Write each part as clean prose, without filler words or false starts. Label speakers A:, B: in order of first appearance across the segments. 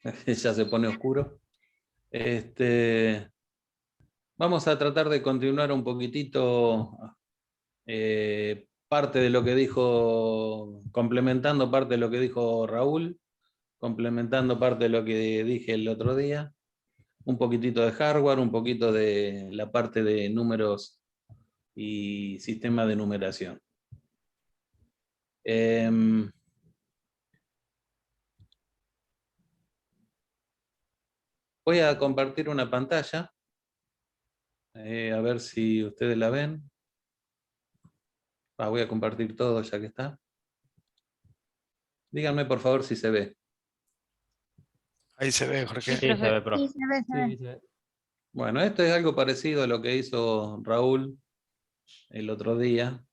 A: ya se pone oscuro. Vamos a tratar de continuar un poquitito parte de lo que dijo, complementando parte de lo que dijo Raúl, complementando parte de lo que dije el otro día, un poquitito de hardware, un poquito de la parte de números y sistema de numeración. Voy a compartir una pantalla, a ver si ustedes la ven. Voy a compartir todo ya que está. Díganme por favor si se ve.
B: Ahí se ve, Jorge.
C: Sí, se ve, profe.
D: Sí, se ve, se ve.
C: Sí, se ve.
A: Bueno, esto es algo parecido a lo que hizo Raúl el otro día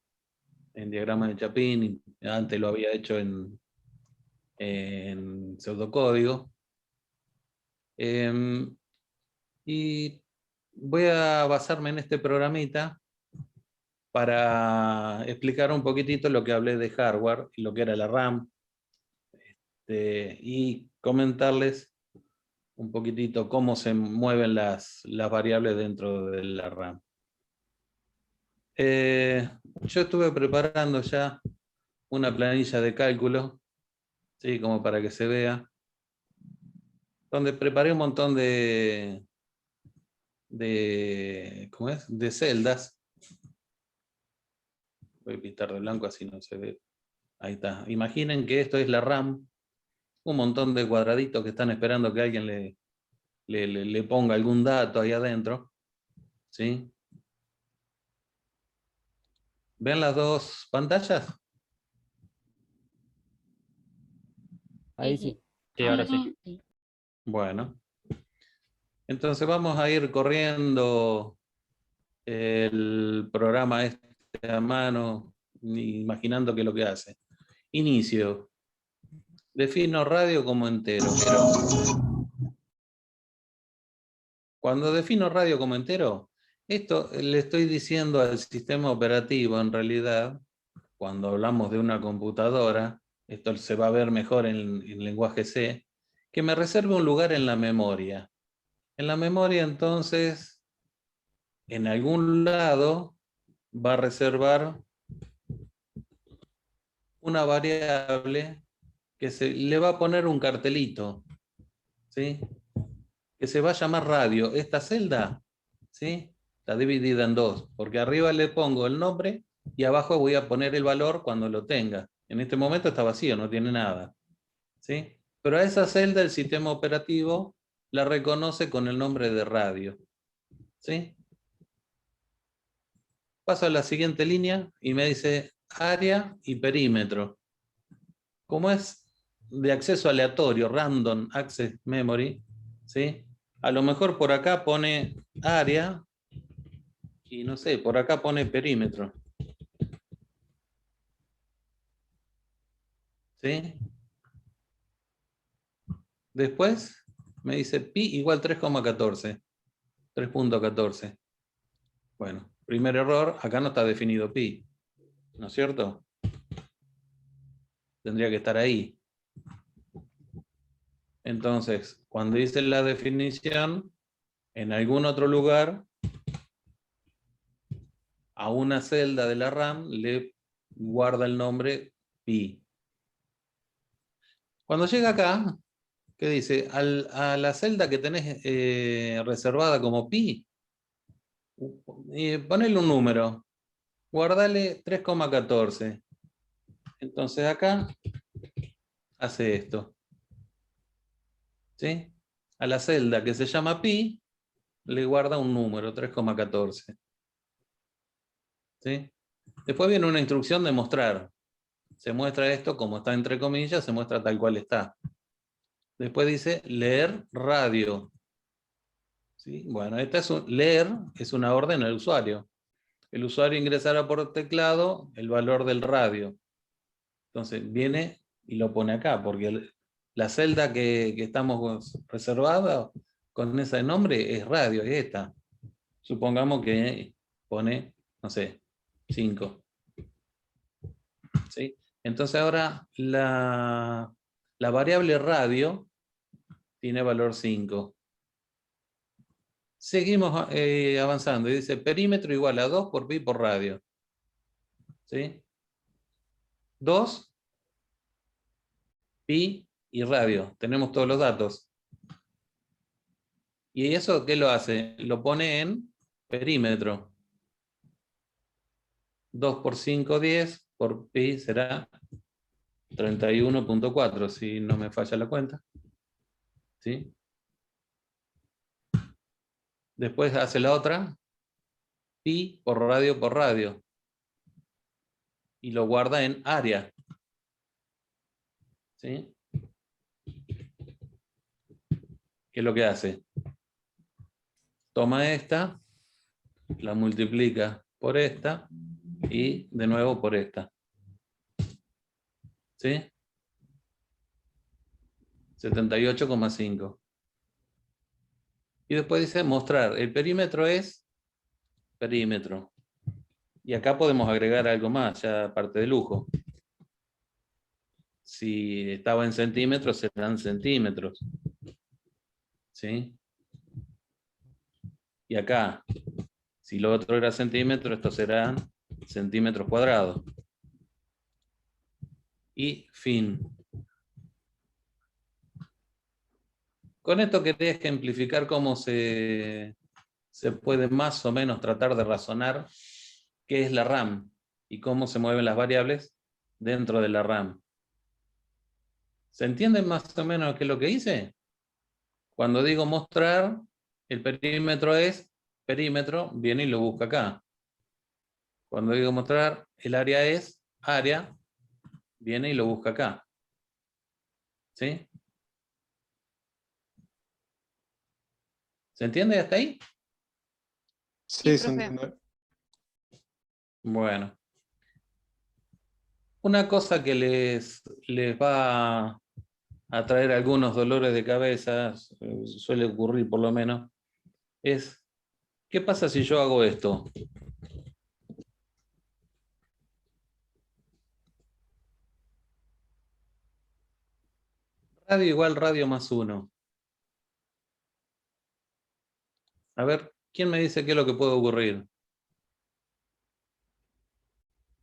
A: en diagrama de Chapin. Antes lo había hecho en pseudocódigo. Y voy a basarme en este programita para explicar un poquitito lo que hablé de hardware y lo que era la RAM, y comentarles un poquitito cómo se mueven las variables dentro de la RAM. Yo estuve preparando ya una planilla de cálculo, ¿sí? Como para que se vea, donde preparé un montón ¿cómo es? De celdas. Voy a pintar de blanco así no se ve. Ahí está. Imaginen que esto es la RAM, un montón de cuadraditos que están esperando que alguien le ponga algún dato ahí adentro. ¿Sí? ¿Ven las dos pantallas?
C: Ahí sí. Sí, ahora sí.
D: Sí.
A: Bueno. Entonces vamos a ir corriendo el programa este a mano, imaginando qué es lo que hace. Inicio. Defino radio como entero. Cuando defino radio como entero, esto le estoy diciendo al sistema operativo, en realidad, cuando hablamos de una computadora, esto se va a ver mejor en lenguaje C, que me reserve un lugar en la memoria. En la memoria, entonces, en algún lado va a reservar una variable que le va a poner un cartelito, ¿sí? Que se va a llamar radio. Esta celda, ¿sí? Está dividida en dos, porque arriba le pongo el nombre y abajo voy a poner el valor cuando lo tenga. En este momento está vacío, no tiene nada, ¿sí? Pero a esa celda el sistema operativo la reconoce con el nombre de radio, ¿sí? Paso a la siguiente línea y me dice área y perímetro. Como es de acceso aleatorio, random access memory, ¿sí? A lo mejor por acá pone área y no sé, por acá pone perímetro. ¿Sí? Después me dice pi igual 3,14. 3.14. Bueno, primer error, acá no está definido pi, ¿no es cierto? Tendría que estar ahí. Entonces, cuando hice la definición, en algún otro lugar, a una celda de la RAM le guarda el nombre pi. Cuando llega acá, ¿qué dice? A la celda que tenés reservada como pi, ponele un número, guardale 3,14. Entonces acá hace esto. ¿Sí? A la celda que se llama pi, le guarda un número, 3,14. ¿Sí? Después viene una instrucción de mostrar. Se muestra esto como está entre comillas, se muestra tal cual está. Después dice leer radio. ¿Sí? Bueno, leer es una orden al usuario. El usuario ingresará por teclado el valor del radio. Entonces viene y lo pone acá, porque la celda que estamos reservada con ese nombre es radio, es esta. Supongamos que pone, no sé, 5. ¿Sí? Entonces ahora la variable radio tiene valor 5. Seguimos avanzando y dice perímetro igual a 2 por pi por radio. ¿Sí? 2, pi y radio. Tenemos todos los datos. ¿Y eso qué lo hace? Lo pone en perímetro. 2 por 5, 10, por pi será 31.4, si no me falla la cuenta. ¿Sí? Después hace la otra, pi por radio, y lo guarda en área. ¿Sí? ¿Qué es lo que hace? Toma esta, la multiplica por esta, y de nuevo por esta. ¿Sí? 78,5. Y después dice mostrar. El perímetro es perímetro. Y acá podemos agregar algo más, ya aparte de lujo. Si estaba en centímetros, serán centímetros. ¿Sí? Y acá, si lo otro era centímetro, estos serán centímetros cuadrados. Y fin. Con esto quería ejemplificar cómo se puede más o menos tratar de razonar qué es la RAM y cómo se mueven las variables dentro de la RAM. ¿Se entiende más o menos qué es lo que hice? Cuando digo mostrar, el perímetro es perímetro, viene y lo busca acá. Cuando digo mostrar, el área es área, viene y lo busca acá. ¿Sí? ¿Se entiende hasta ahí?
B: Sí, se
D: profe.
B: entiende.
A: Bueno. Una cosa que les va a traer algunos dolores de cabeza, suele ocurrir por lo menos, es, ¿qué pasa si yo hago esto? Radio igual radio más 1. A ver, ¿quién me dice qué es lo que puede ocurrir?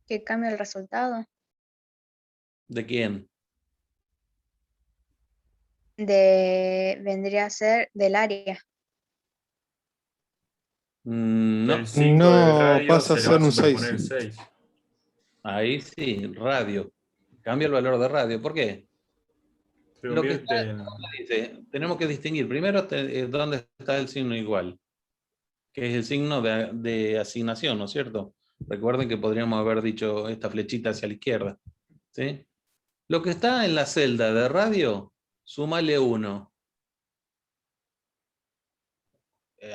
D: Que cambia el resultado.
A: ¿De quién?
D: Vendría a ser del área.
A: No,
E: El 5 de
B: No,
E: radio
B: pasa a
E: se le va
B: ser
E: a
B: un
E: superponer
B: 6.
E: 6.
A: ahí sí, radio. Cambia el valor de radio. ¿Por qué?
E: Se
A: Lo que
E: convierte en...
A: dice, tenemos que distinguir primero dónde está el signo igual, que es el signo de asignación, ¿no es cierto? Recuerden que podríamos haber dicho esta flechita hacia la izquierda. ¿Sí? Lo que está en la celda de radio, súmale 1.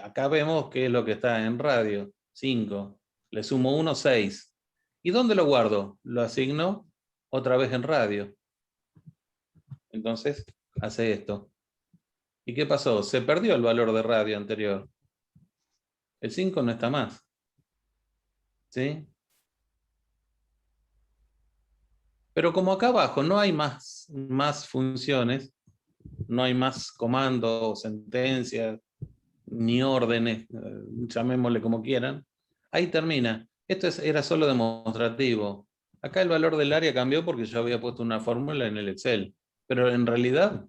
A: Acá vemos que es lo que está en radio, 5. Le sumo 1, 6. ¿Y dónde lo guardo? Lo asigno otra vez en radio. Entonces, hace esto. ¿Y qué pasó? Se perdió el valor de radio anterior. El 5 no está más. ¿Sí? Pero como acá abajo no hay más funciones, no hay más comandos, sentencias, ni órdenes, llamémosle como quieran, ahí termina. Esto era solo demostrativo. Acá el valor del área cambió porque yo había puesto una fórmula en el Excel. Pero en realidad,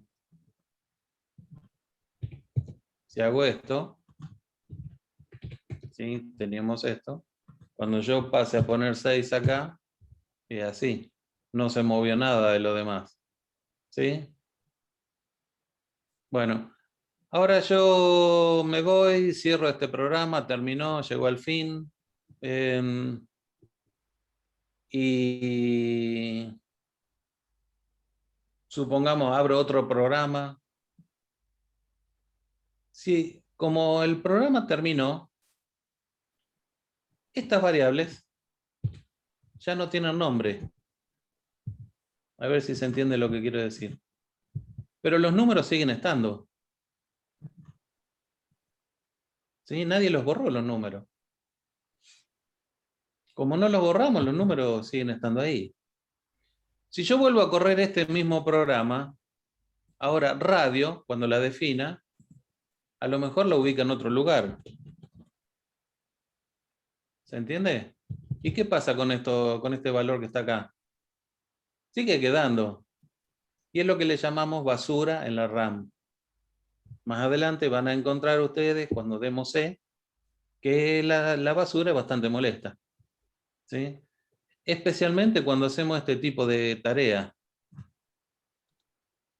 A: si hago esto, ¿sí? Teníamos esto. Cuando yo pase a poner 6 acá, es así. No se movió nada de lo demás. ¿Sí? Bueno, ahora yo me voy, cierro este programa, terminó, llegó al fin. Y supongamos, abro otro programa. Si, como el programa terminó, estas variables ya no tienen nombre. A ver si se entiende lo que quiero decir. Pero los números siguen estando. ¿Sí? Nadie los borró, los números. Como no los borramos, los números siguen estando ahí. Si yo vuelvo a correr este mismo programa, Ahora, radio, cuando la defina, a lo mejor la ubica en otro lugar. ¿Se entiende? ¿Y qué pasa con esto, con este valor que está acá? Sigue quedando. Y es lo que le llamamos basura en la RAM. Más adelante van a encontrar ustedes, cuando demos C, que la basura es bastante molesta. ¿Sí? Especialmente cuando hacemos este tipo de tarea.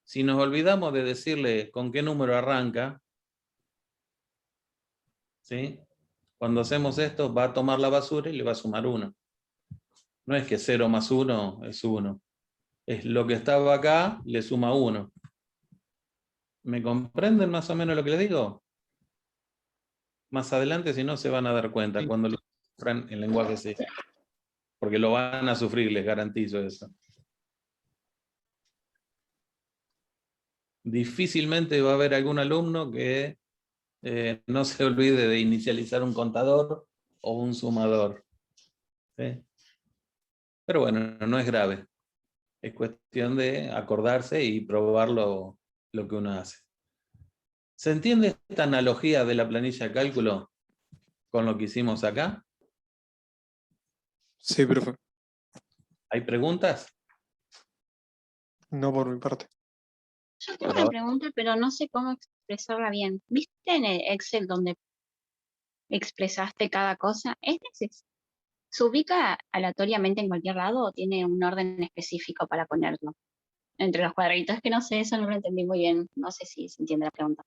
A: Si nos olvidamos de decirle con qué número arranca, ¿sí? Cuando hacemos esto, va a tomar la basura y le va a sumar 1. No es que 0 más 1 es 1. Es lo que estaba acá, le suma 1. ¿Me comprenden más o menos lo que les digo? Más adelante, si no, se van a dar cuenta cuando lo sufran en lenguaje C. Porque lo van a sufrir, les garantizo eso. Difícilmente va a haber algún alumno que no se olvide de inicializar un contador o un sumador. ¿Sí? Pero bueno, no es grave. Es cuestión de acordarse y probar lo que uno hace. ¿Se entiende esta analogía de la planilla de cálculo con lo que hicimos acá?
B: Sí, profe.
A: ¿Hay preguntas?
B: No por mi parte.
E: Yo tengo una pregunta, pero no sé cómo expresarla bien. ¿Viste en el Excel donde expresaste cada cosa? ¿Se ubica aleatoriamente en cualquier lado o tiene un orden específico para ponerlo? Entre los cuadritos, que no sé, eso no lo entendí muy bien. No sé si se entiende la pregunta.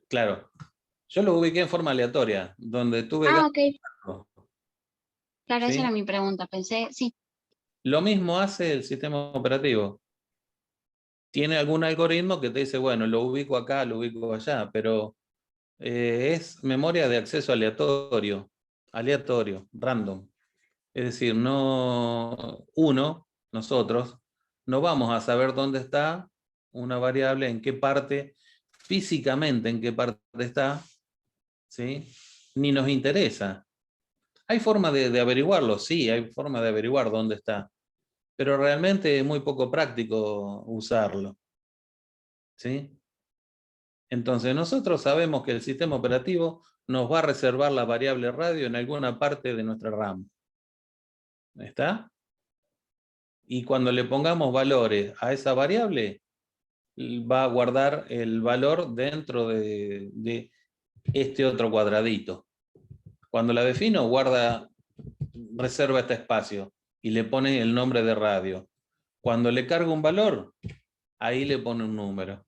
A: Claro. Yo lo ubiqué en forma aleatoria, donde tuve
E: Ok. Claro,
A: ¿sí?
E: esa era mi pregunta. Pensé, sí.
A: Lo mismo hace el sistema operativo. Tiene algún algoritmo que te dice, bueno, lo ubico acá, lo ubico allá, pero es memoria de acceso aleatorio, random. Es decir, nosotros, no vamos a saber dónde está una variable, en qué parte, físicamente en qué parte está, ¿sí? Ni nos interesa. ¿Hay forma de averiguarlo? Sí, hay forma de averiguar dónde está, pero realmente es muy poco práctico usarlo. ¿Sí? Entonces nosotros sabemos que el sistema operativo nos va a reservar la variable radio en alguna parte de nuestra RAM. ¿Está? Y cuando le pongamos valores a esa variable, va a guardar el valor dentro de este otro cuadradito. Cuando la defino, reserva este espacio y le pone el nombre de radio. Cuando le cargo un valor, ahí le pone un número.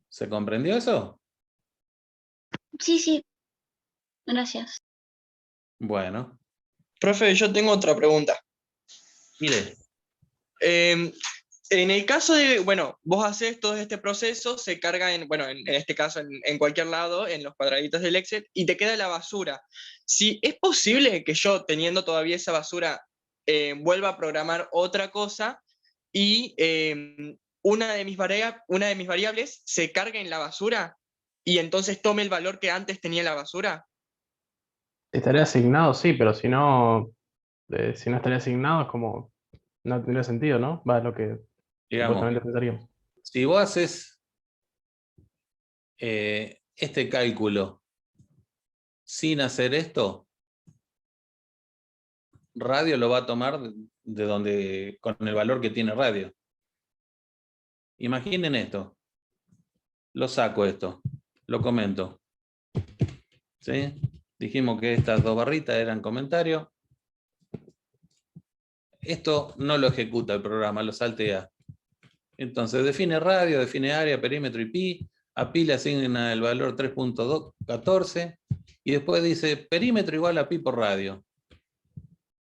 A: ¿Se comprendió eso?
E: Sí. Gracias.
A: Bueno,
F: Profe, yo tengo otra pregunta.
A: mire,
F: En el caso de, bueno, vos haces todo este proceso, se carga en este caso en cualquier lado, en los cuadraditos del Excel, y te queda la basura. Si es posible que yo, teniendo todavía esa basura, vuelva a programar otra cosa y una de mis variables se cargue en la basura y entonces tome el valor que antes tenía en la basura.
C: Estaría asignado, sí, pero si no estaría asignado es como, no tendría sentido, ¿no? Va, es lo que
A: digamos,
C: supuestamente pensaríamos.
A: si vos haces este cálculo sin hacer esto, radio lo va a tomar de donde, con el valor que tiene radio. Imaginen esto. Lo saco esto. Lo comento. ¿Sí? Dijimos que estas dos barritas eran comentarios. Esto no lo ejecuta el programa, lo saltea. Entonces define radio, define área, perímetro y pi. A pi le asigna el valor 3.14 y después dice perímetro igual a pi por radio.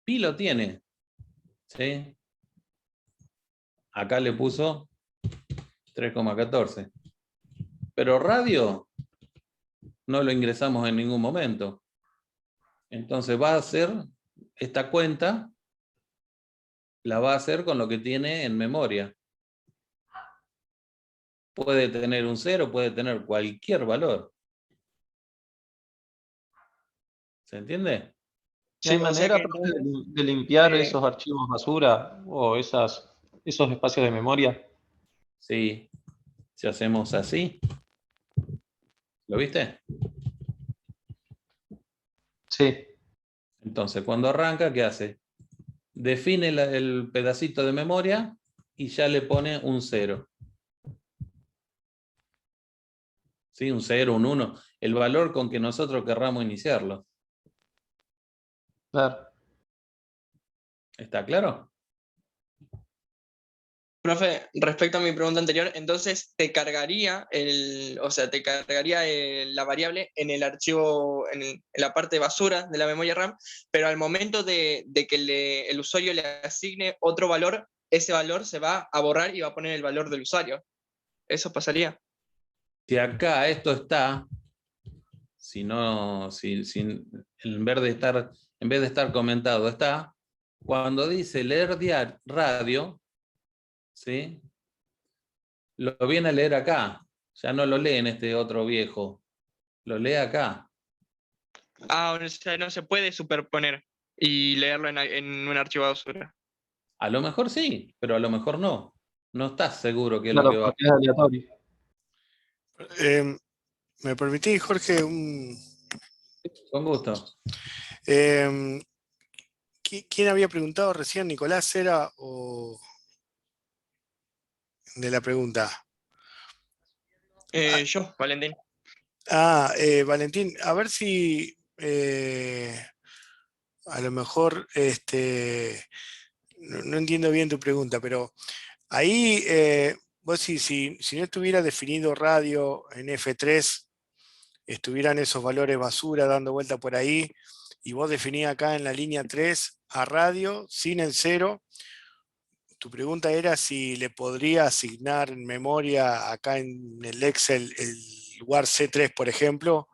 A: Pi lo tiene. ¿Sí? Acá le puso 3,14. Pero radio no lo ingresamos en ningún momento. Entonces va a hacer esta cuenta, la va a hacer con lo que tiene en memoria. Puede tener un 0, puede tener cualquier valor. ¿Se entiende?
G: ¿Y hay
F: Sí, o sea
G: manera,
F: que
G: profe, de limpiar
F: eh,
G: esos archivos basura o esos espacios de memoria?
A: ¿sí? Si hacemos así. ¿Lo viste?
C: Sí.
A: Entonces, cuando arranca, ¿qué hace? Define el pedacito de memoria y ya le pone un 0. ¿Sí? Un 0, un 1. El valor con que nosotros querramos iniciarlo.
C: Claro.
A: ¿Está claro?
F: Profe, respecto a mi pregunta anterior, entonces te cargaría la variable en el archivo, en la parte de basura de la memoria RAM, pero al momento de que el usuario le asigne otro valor, ese valor se va a borrar y va a poner el valor del usuario. ¿Eso pasaría?
A: Si acá esto está, en vez de estar comentado está, cuando dice leer radio, ¿sí? Lo viene a leer acá, ya no lo lee en este otro viejo, lo lee acá.
F: Ah, o sea, no se puede superponer y leerlo en un archivo de basura.
A: A lo mejor sí, pero a lo mejor no. No estás seguro que es lo
C: Claro,
A: que va.
C: porque es aleatorio.
B: ¿Me permitís, Jorge,
A: Con gusto.
B: ¿quién había preguntado recién? ¿Nicolás era o de la pregunta?
F: Yo, Valentín.
B: Valentín, a ver si a lo mejor no entiendo bien tu pregunta, pero ahí vos si no estuviera definido radio en F3, estuvieran esos valores basura dando vuelta por ahí, y vos definías acá en la línea 3 a radio sin el 0, tu pregunta era si le podría asignar en memoria acá en el Excel el lugar C3, por ejemplo,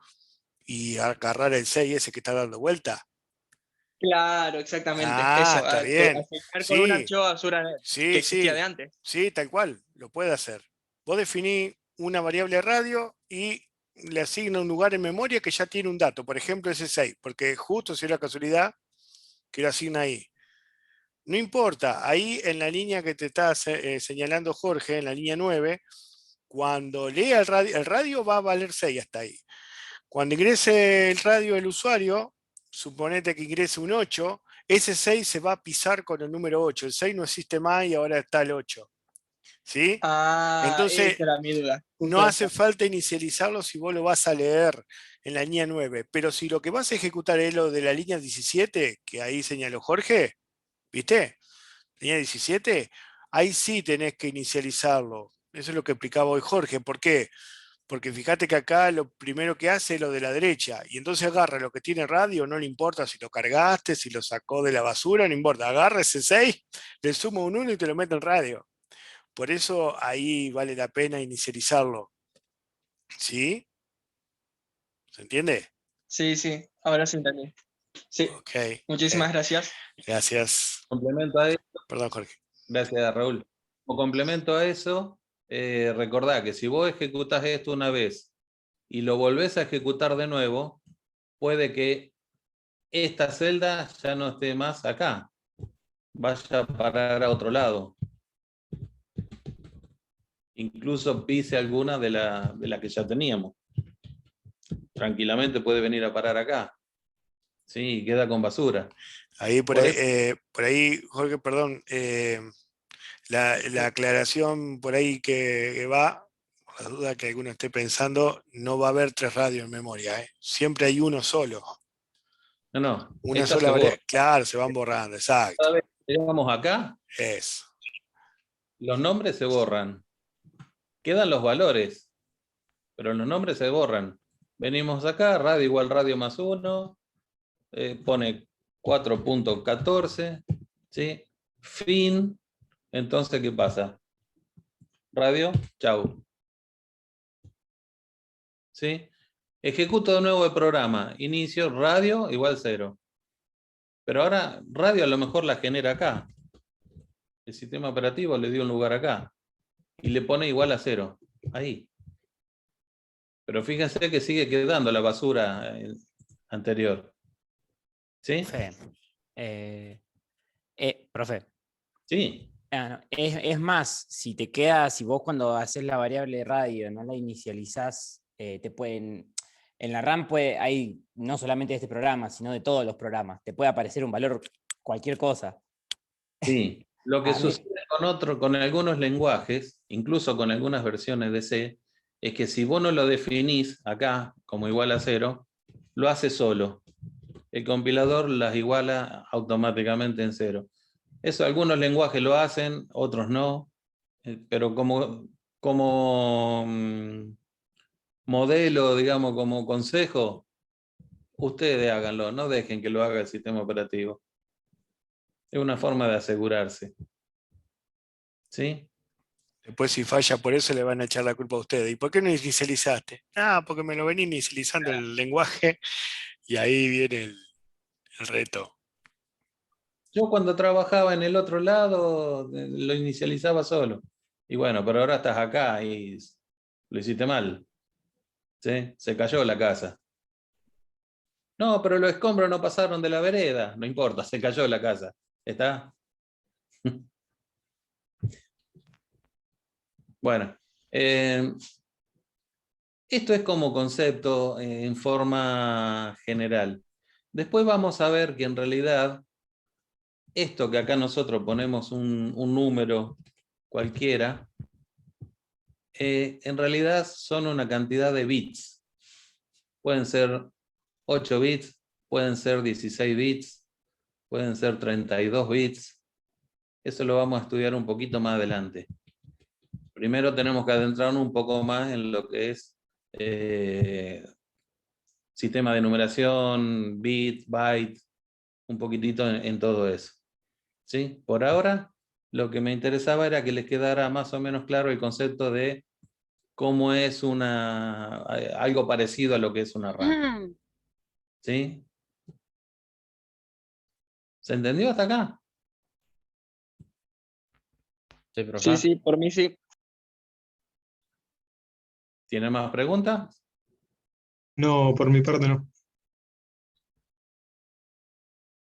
B: y agarrar el 6 ese que está dando vuelta.
F: Claro, exactamente.
B: Ah,
F: Eso,
B: está bien.
F: asignar con un
B: Sí,
F: archivo de basura que
B: sí,
F: existía de
B: sí.
F: antes.
B: Sí, tal cual, lo puede hacer. Vos definís una variable radio y le asigna un lugar en memoria que ya tiene un dato, por ejemplo ese 6, porque justo si era casualidad que lo asigna ahí. No importa, ahí en la línea que te está señalando Jorge, en la línea 9, cuando lea el radio va a valer 6 hasta ahí. Cuando ingrese el radio del usuario, suponete que ingrese un 8, ese 6 se va a pisar con el número 8. El 6 no existe más y ahora está el 8. ¿Sí?
F: Ah,
B: Entonces,
F: esa era mi duda.
B: no
F: Justo
B: hace
F: esa.
B: falta inicializarlo si vos lo vas a leer en la línea 9. Pero si lo que vas a ejecutar es lo de la línea 17, que ahí señaló Jorge, ¿viste? Línea 17, ahí sí tenés que inicializarlo. Eso es lo que explicaba hoy Jorge. ¿Por qué? Porque fíjate que acá lo primero que hace es lo de la derecha, y entonces agarra lo que tiene radio, no le importa si lo cargaste, si lo sacó de la basura, no importa, agarra ese 6, le suma un 1 y te lo mete en radio. Por eso ahí vale la pena inicializarlo. ¿Sí? ¿Se entiende?
F: Sí, sí, ahora sí entendí. Sí,
B: Ok,
F: muchísimas gracias.
B: gracias.
A: Complemento a eso,
B: Perdón, Jorge.
A: gracias Raúl. Como complemento a eso, recordá que si vos ejecutás esto una vez y lo volvés a ejecutar de nuevo, puede que esta celda ya no esté más acá, vaya a parar a otro lado. Incluso pise alguna de la que ya teníamos. Tranquilamente puede venir a parar acá. Sí, queda con basura.
B: Ahí
A: Por eso,
B: por ahí Jorge, perdón, la aclaración por ahí que va, por la duda que alguno esté pensando, no va a haber 3 radios en memoria, ¿eh? Siempre hay uno solo.
A: no,
B: Una
A: esta
B: sola
A: se borra.
B: variable. Claro, se van borrando, exacto.
A: Cada vez que llegamos acá,
B: Eso.
A: los nombres se borran. Quedan los valores, pero los nombres se borran. Venimos acá, radio igual radio más 1, pone 4.14, ¿sí? Fin. Entonces, ¿qué pasa? Radio, chau. ¿Sí? Ejecuto de nuevo el programa. Inicio, radio igual 0. Pero ahora, radio a lo mejor la genera acá. El sistema operativo le dio un lugar acá. Y le pone igual a 0. Ahí. Pero fíjense que sigue quedando la basura anterior. ¿Sí?
G: Profe, profe,
A: Sí.
G: No. Es más, si vos cuando haces la variable radio no la inicializás, te pueden. En la RAM hay no solamente de este programa, sino de todos los programas. Te puede aparecer un valor, cualquier cosa.
A: Sí, lo que
G: A mí-
A: sucede con algunos lenguajes, incluso con algunas versiones de C, es que si vos no lo definís acá como igual a 0, lo hace solo. El compilador las iguala automáticamente en 0. Eso algunos lenguajes lo hacen, otros no, pero como modelo, digamos, como consejo, ustedes háganlo, no dejen que lo haga el sistema operativo. Es una forma de asegurarse. ¿Sí?
B: Después si falla por eso le van a echar la culpa a ustedes. ¿Y por qué no inicializaste? Ah, porque me lo venía inicializando el lenguaje y ahí viene el reto.
A: Yo cuando trabajaba en el otro lado lo inicializaba solo. Y bueno, pero ahora estás acá y lo hiciste mal. ¿Sí? Se cayó la casa. No, pero los escombros no pasaron de la vereda. No importa, se cayó la casa. ¿Está? Bueno, esto es como concepto en forma general. Después vamos a ver que en realidad esto que acá nosotros ponemos un número cualquiera, en realidad son una cantidad de bits. Pueden ser 8 bits, pueden ser 16 bits, pueden ser 32 bits. Eso lo vamos a estudiar un poquito más adelante. Primero tenemos que adentrarnos un poco más en lo que es sistema de numeración, bit, byte, un poquitito en todo eso. ¿Sí? Por ahora, lo que me interesaba era que les quedara más o menos claro el concepto de cómo es algo parecido a lo que es una RAM. ¿Sí? ¿Se entendió hasta acá?
C: Sí, profe.
F: Sí, sí, por mí sí.
A: ¿Tiene más preguntas?
H: No, por mi parte no.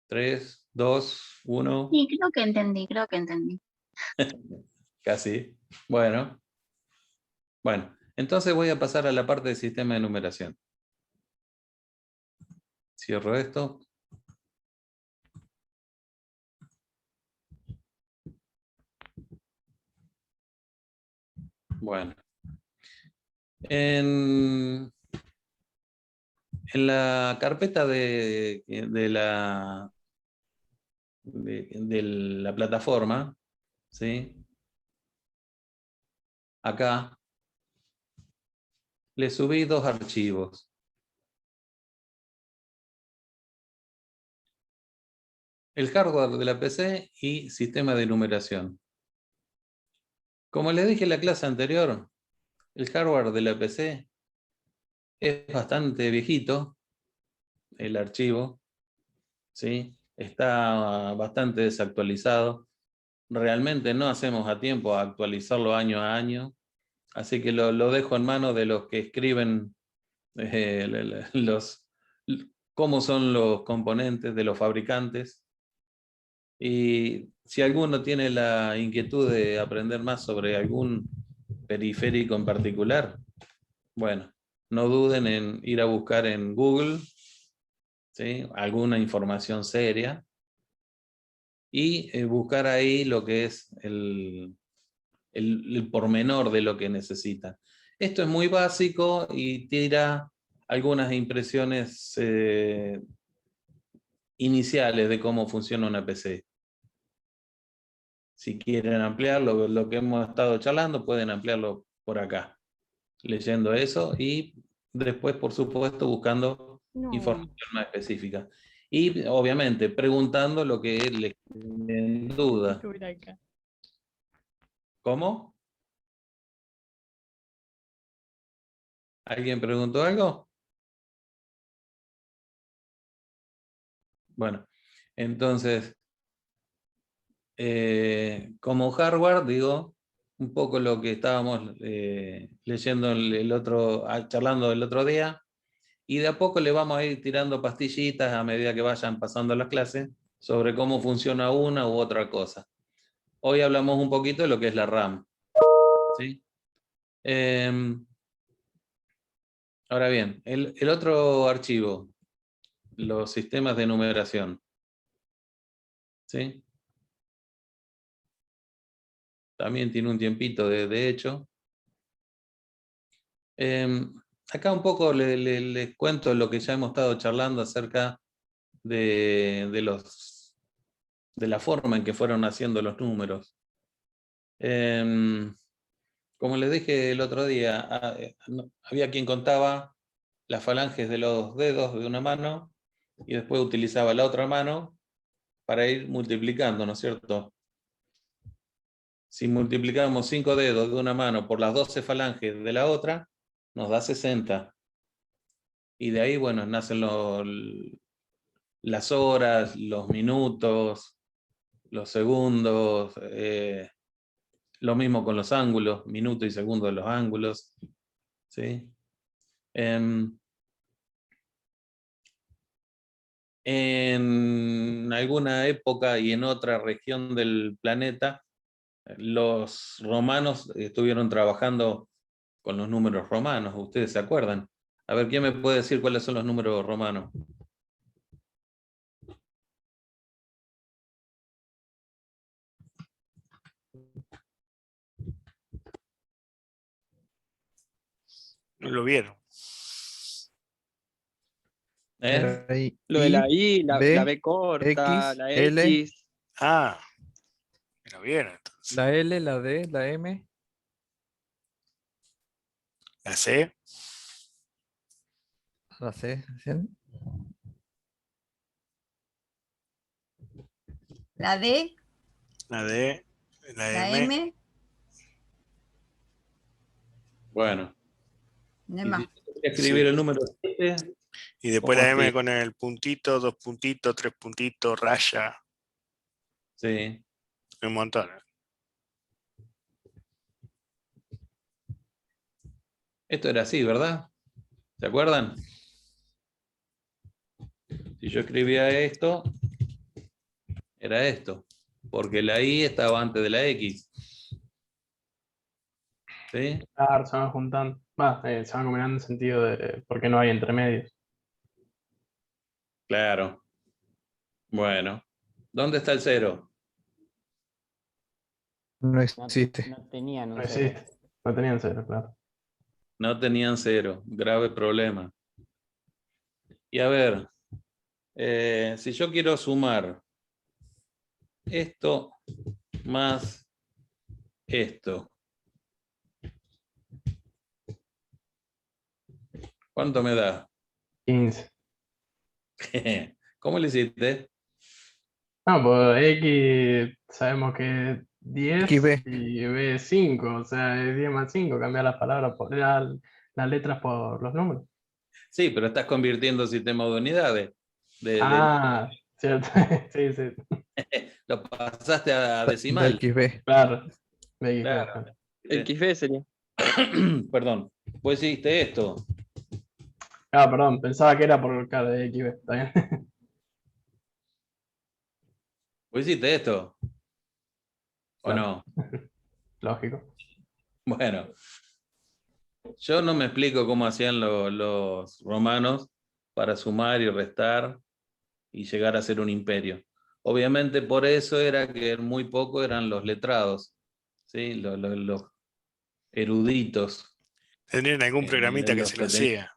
A: 3, 2, 1.
E: Sí, creo que entendí.
A: Casi. Bueno, entonces voy a pasar a la parte del sistema de numeración. Cierro esto. Bueno. En la carpeta de la plataforma, ¿sí? Acá le subí 2 archivos. El hardware de la PC y sistema de numeración. Como les dije en la clase anterior, el hardware de la PC es bastante viejito, el archivo, ¿sí? Está bastante desactualizado. Realmente no hacemos a tiempo a actualizarlo año a año, así que lo dejo en manos de los que escriben cómo son los componentes de los fabricantes. Y si alguno tiene la inquietud de aprender más sobre algún periférico en particular, bueno, no duden en ir a buscar en Google, ¿sí? Alguna información seria y buscar ahí lo que es el pormenor de lo que necesitan. Esto es muy básico y tira algunas impresiones iniciales de cómo funciona una PC. Si quieren ampliar lo que hemos estado charlando, pueden ampliarlo por acá, leyendo eso y después, por supuesto, buscando información más específica. Y obviamente preguntando lo que les quede en duda. ¿Cómo? ¿Alguien preguntó algo? Bueno, entonces, como hardware, digo, un poco lo que estábamos leyendo charlando el otro día, y de a poco le vamos a ir tirando pastillitas a medida que vayan pasando las clases sobre cómo funciona una u otra cosa. hoy hablamos un poquito de lo que es la RAM. ¿Sí? Ahora bien, el otro archivo, los sistemas de numeración. ¿Sí? También tiene un tiempito de hecho. Acá un poco les cuento lo que ya hemos estado charlando acerca de la forma en que fueron haciendo los números. Como les dije el otro día, había quien contaba las falanges de los dedos de una mano y después utilizaba la otra mano para ir multiplicando, ¿no es cierto? Si multiplicamos 5 dedos de una mano por las 12 falanges de la otra, nos da 60. Y de ahí, bueno, nacen las horas, los minutos, los segundos, lo mismo con los ángulos, minuto y segundo de los ángulos. ¿Sí? En alguna época y en otra región del planeta, los romanos estuvieron trabajando con los números romanos. ¿Ustedes se acuerdan? A ver, ¿quién me puede decir cuáles son los números romanos?
B: No lo vieron.
A: ¿Eh?
I: Ahí,
F: Lo de la I, la
I: B,
F: B corta,
I: X,
F: la
I: L.
F: X.
B: Ah, me lo vieron entonces.
I: La L, la D, la M,
B: La C,
I: la C. ¿Sí?
J: La D,
B: la D, la
J: la
B: M.
J: M,
A: Bueno.
J: no
A: Y
J: más.
A: si tengo que escribir el número 7,
B: Y después
A: ¿cómo
B: la M
A: escribo?
B: con el puntito, 2 puntitos, 3 puntitos, raya.
A: Sí.
B: Un montón.
A: Esto era así, ¿verdad? ¿Se acuerdan? Si yo escribía esto, era esto, porque la I estaba antes de la X. ¿Sí?
C: Claro, se van juntando. Se van combinando en sentido de porque no hay entremedios.
A: Claro. Bueno. ¿Dónde está el 0?
I: No
G: No,
I: existe.
G: no tenían un
C: No
G: cero.
C: existe. No tenían cero, claro.
A: No tenían 0. Grave problema. Y a ver, si yo quiero sumar esto más esto, ¿cuánto me da?
C: 15.
A: ¿Cómo le hiciste?
C: No, pues X sabemos que es 10
I: XB.
C: y B es 5. O sea, es 10 más 5. Cambiar las palabras por las letras por los números.
A: Sí, pero estás convirtiendo el sistema de unidades.
C: Ah, cierto. Sí, sí.
A: Lo pasaste a
I: De
A: decimal.
I: XB.
C: Claro. BXB,
A: Claro.
C: claro.
F: XB sería.
A: Perdón. Pues hiciste esto.
C: Ah, perdón, pensaba que era por K de XB. Está bien.
A: Pues hiciste esto. ¿O
C: Claro.
A: no?
C: Lógico.
A: Bueno. Yo no me explico cómo hacían los romanos para sumar y restar y llegar a ser un imperio. Obviamente por eso era que muy poco eran los letrados, ¿sí? Los eruditos.
B: Tendrían algún programita que
A: los
B: se lo
A: tenían.
B: hacía.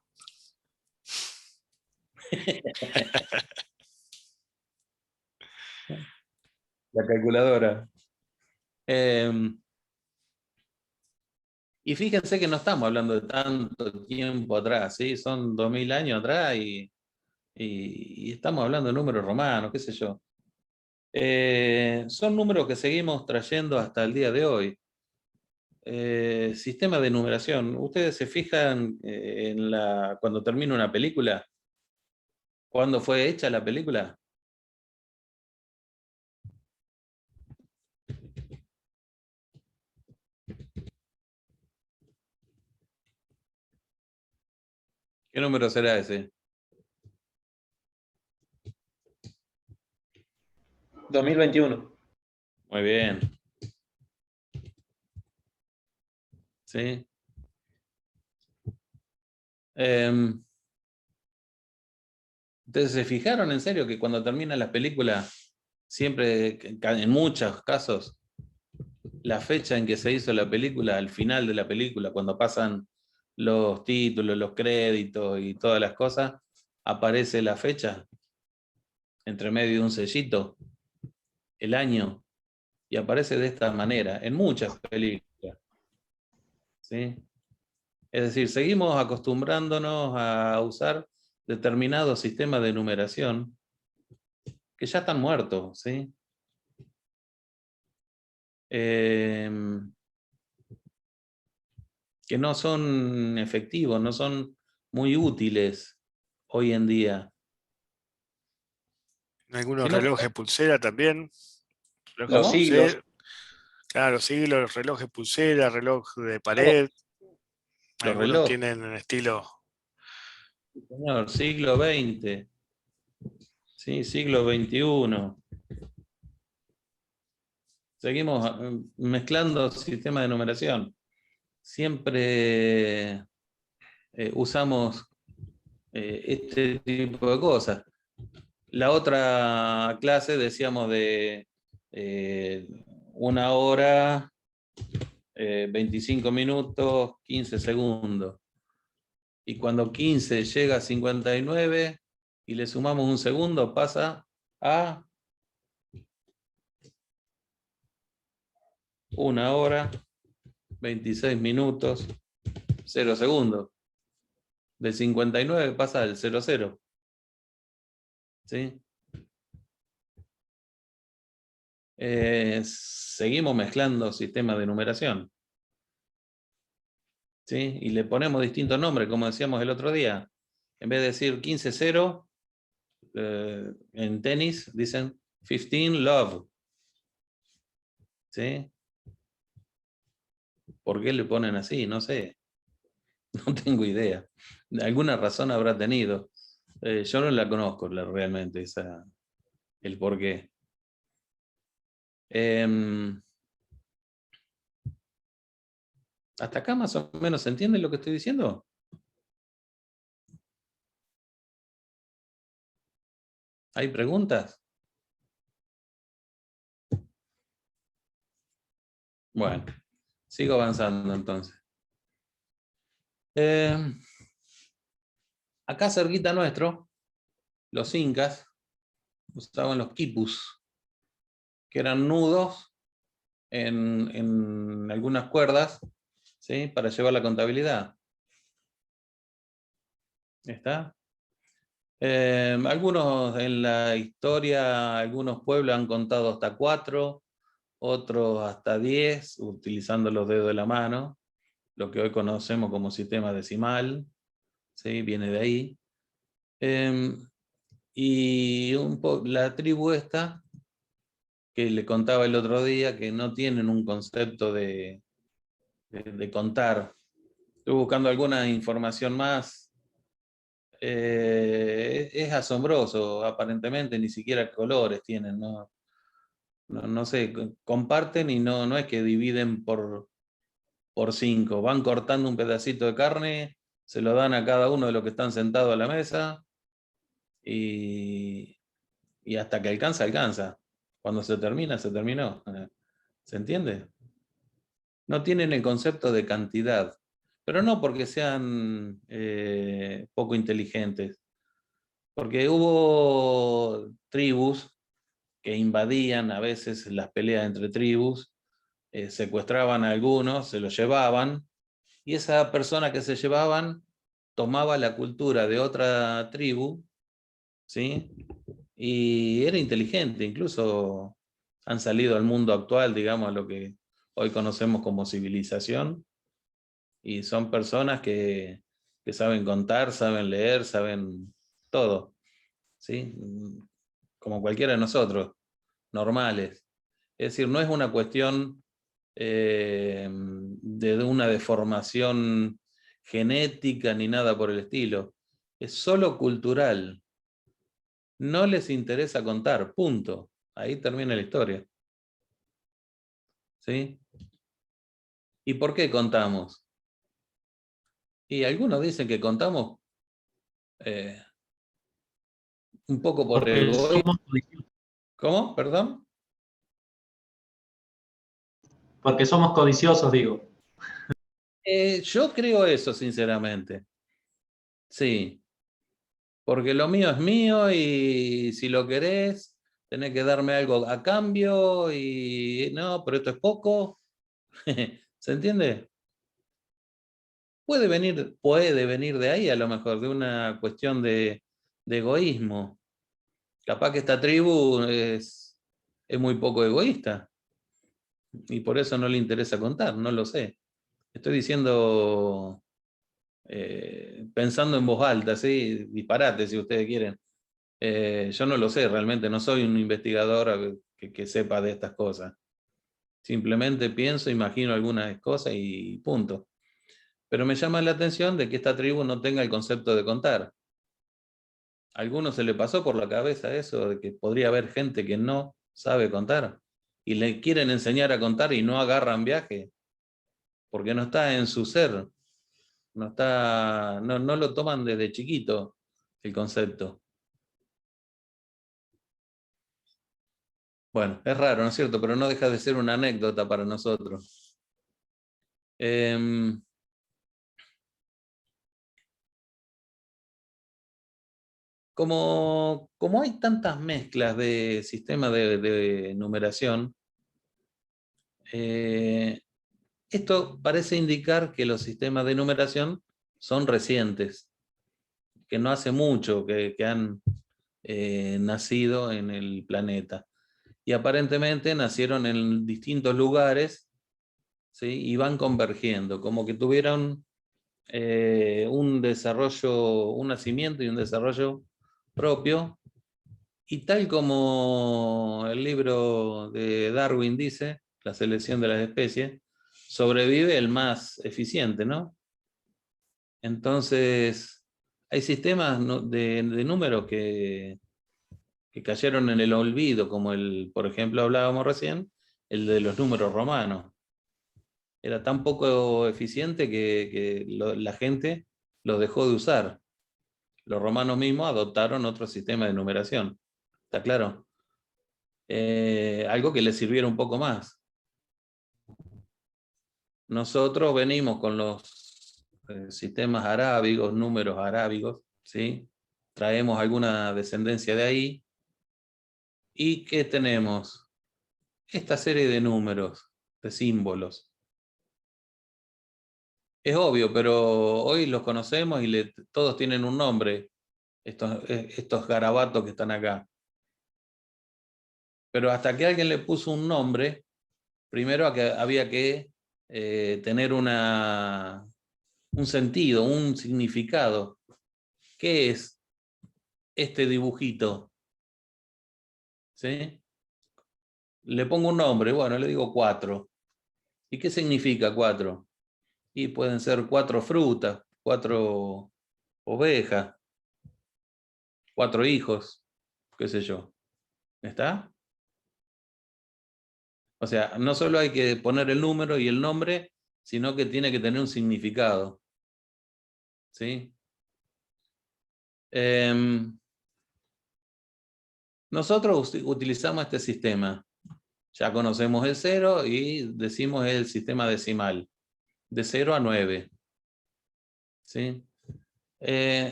A: La calculadora. Y fíjense que no estamos hablando de tanto tiempo atrás, ¿sí? Son 2000 años atrás y estamos hablando de números romanos, qué sé yo. Son números que seguimos trayendo hasta el día de hoy. Sistema de numeración. ¿Ustedes se fijan cuando termina una película? ¿Cuándo fue hecha la película? ¿Qué número será ese?
K: 2021.
A: Muy bien. ¿Sí? Entonces, ¿se fijaron en serio que cuando termina la película, siempre, en muchos casos, la fecha en que se hizo la película, al final de la película, cuando pasan los títulos, los créditos y todas las cosas, aparece la fecha entre medio de un sellito, el año, y aparece de esta manera en muchas películas. ¿Sí? Es decir, seguimos acostumbrándonos a usar determinados sistemas de numeración que ya están muertos, ¿sí? Que no son efectivos, no son muy útiles hoy en día.
B: Algunos
A: Que no-
B: relojes pulsera también. Reloj
F: Los
A: ¿Cómo?
F: siglos.
B: pulsera. Claro, siglos, reloj de pulsera, reloj de
A: Claro,
B: pared.
A: los
B: Algunos
A: relojes,
B: tienen estilo.
A: señor, siglo XX, ¿sí? Siglo XXI. Seguimos mezclando sistemas de numeración. Siempre usamos este tipo de cosas. La otra clase decíamos de 1 hora, 25 minutos, 15 segundos. Y cuando 15 llega a 59 y le sumamos un segundo, pasa a 1 hora, 26 minutos, 0 segundos. Del 59 pasa al 00. ¿Sí? Seguimos mezclando sistemas de numeración. ¿Sí? Y le ponemos distintos nombres, como decíamos el otro día. En vez de decir 15-0, en tenis dicen 15 love. ¿Sí? ¿Por qué le ponen así? No sé. No tengo idea. Alguna razón habrá tenido. Yo no la conozco realmente, el por qué. ¿Hasta acá más o menos se entiende lo que estoy diciendo? ¿Hay preguntas? Bueno, sigo avanzando entonces. Acá cerquita nuestro, los incas usaban los quipus, que eran nudos en algunas cuerdas, ¿sí? Para llevar la contabilidad. ¿Está? Algunos en la historia, algunos pueblos han contado hasta 4, otros hasta 10, utilizando los dedos de la mano, lo que hoy conocemos como sistema decimal, ¿sí? Viene de ahí. Y la tribu esta, que le contaba el otro día, que no tienen un concepto de contar. Estoy buscando alguna información más. Es asombroso, aparentemente ni siquiera colores tienen, no sé, comparten y no es que dividen por 5, van cortando un pedacito de carne, se lo dan a cada uno de los que están sentados a la mesa y hasta que alcanza, alcanza. Cuando se termina, se terminó. ¿Se entiende? No tienen el concepto de cantidad, pero no porque sean poco inteligentes, porque hubo tribus que invadían a veces las peleas entre tribus, secuestraban a algunos, se los llevaban, y esa persona que se llevaban tomaba la cultura de otra tribu, ¿sí? Y era inteligente, incluso han salido al mundo actual, digamos, a lo que hoy conocemos como civilización, y son personas que saben contar, saben leer, saben todo, ¿sí? Como cualquiera de nosotros, normales. Es decir, no es una cuestión de una deformación genética ni nada por el estilo. Es solo cultural. No les interesa contar, punto. Ahí termina la historia. ¿Sí? ¿Y por qué contamos? Y algunos dicen que contamos un poco por
K: Porque
A: egoísmo.
K: somos codiciosos.
A: ¿Cómo? ¿Perdón?
K: Porque somos codiciosos, digo.
A: Yo creo eso, sinceramente. Sí. Porque lo mío es mío y si lo querés, tenés que darme algo a cambio y no, pero esto es poco. ¿Se entiende? Puede venir de ahí a lo mejor, de una cuestión de egoísmo. Capaz que esta tribu es muy poco egoísta y por eso no le interesa contar, no lo sé. Estoy diciendo, pensando en voz alta, ¿sí? Disparate si ustedes quieren. Yo no lo sé, realmente no soy un investigador que sepa de estas cosas. Simplemente pienso, imagino algunas cosas y punto. Pero me llama la atención de que esta tribu no tenga el concepto de contar. ¿A alguno se le pasó por la cabeza eso de que podría haber gente que no sabe contar y le quieren enseñar a contar y no agarran viaje? Porque no está en su ser, no lo toman desde chiquito el concepto. Bueno, es raro, ¿no es cierto? Pero no deja de ser una anécdota para nosotros. Como hay tantas mezclas de sistemas de numeración, esto parece indicar que los sistemas de numeración son recientes, que no hace mucho que han nacido en el planeta. Y aparentemente nacieron en distintos lugares, ¿sí? Y van convergiendo, como que tuvieron un desarrollo, un nacimiento y un desarrollo propio. Y tal como el libro de Darwin dice, la selección de las especies, sobrevive el más eficiente, ¿no? Entonces, hay sistemas de números que cayeron en el olvido, como por ejemplo, hablábamos recién, el de los números romanos. Era tan poco eficiente que la gente los dejó de usar. Los romanos mismos adoptaron otro sistema de numeración. ¿Está claro? Algo que les sirviera un poco más. Nosotros venimos con los sistemas arábigos, números arábigos, ¿sí? Traemos alguna descendencia de ahí. ¿Y qué tenemos? Esta serie de números, de símbolos. Es obvio, pero hoy los conocemos y todos tienen un nombre, estos garabatos que están acá. Pero hasta que alguien le puso un nombre, primero había que tener un sentido, un significado. ¿Qué es este dibujito? ¿Sí? Le pongo un nombre, bueno, le digo 4. ¿Y qué significa 4? Y pueden ser 4 frutas, 4 ovejas, 4 hijos, qué sé yo. ¿Está? O sea, no solo hay que poner el número y el nombre, sino que tiene que tener un significado. ¿Sí? Nosotros utilizamos este sistema. Ya conocemos el 0 y decimos el sistema decimal, de 0 a 9. ¿Sí?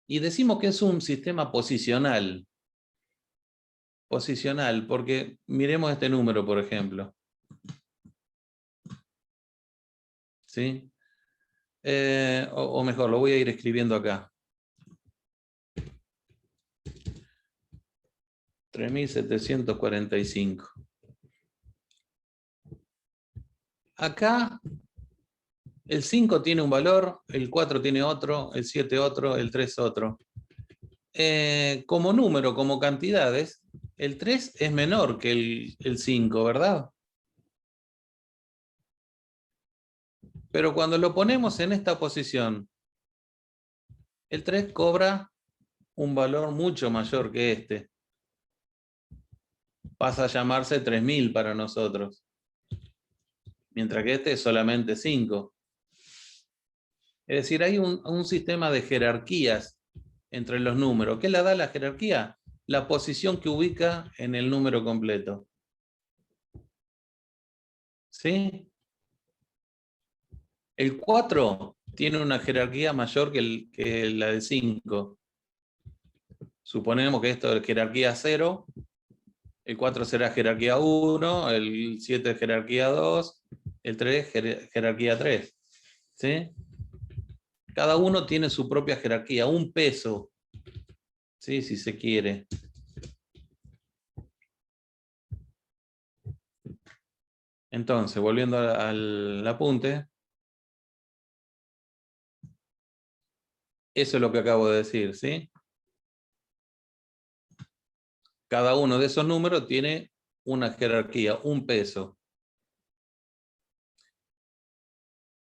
A: Y decimos que es un sistema posicional. Posicional, porque miremos este número, por ejemplo. ¿Sí? O mejor, lo voy a ir escribiendo acá. 3745. Acá el 5 tiene un valor, el 4 tiene otro, el 7 otro, el 3 otro. Como número, como cantidades, el 3 es menor que el 5, ¿verdad? Pero cuando lo ponemos en esta posición, el 3 cobra un valor mucho mayor que este. Pasa a llamarse 3000 para nosotros. mientras que este es solamente 5. Es decir, hay un sistema de jerarquías entre los números. ¿Qué le da la jerarquía? La posición que ubica en el número completo. ¿Sí? El 4 tiene una jerarquía mayor que la de 5. Suponemos que esto es jerarquía 0, el 4 será jerarquía 1, el 7 jerarquía 2, el 3 jerarquía 3. ¿Sí? Cada uno tiene su propia jerarquía, un peso, ¿sí? Si se quiere. Entonces, volviendo al apunte, eso es lo que acabo de decir, ¿sí? Cada uno de esos números tiene una jerarquía, un peso.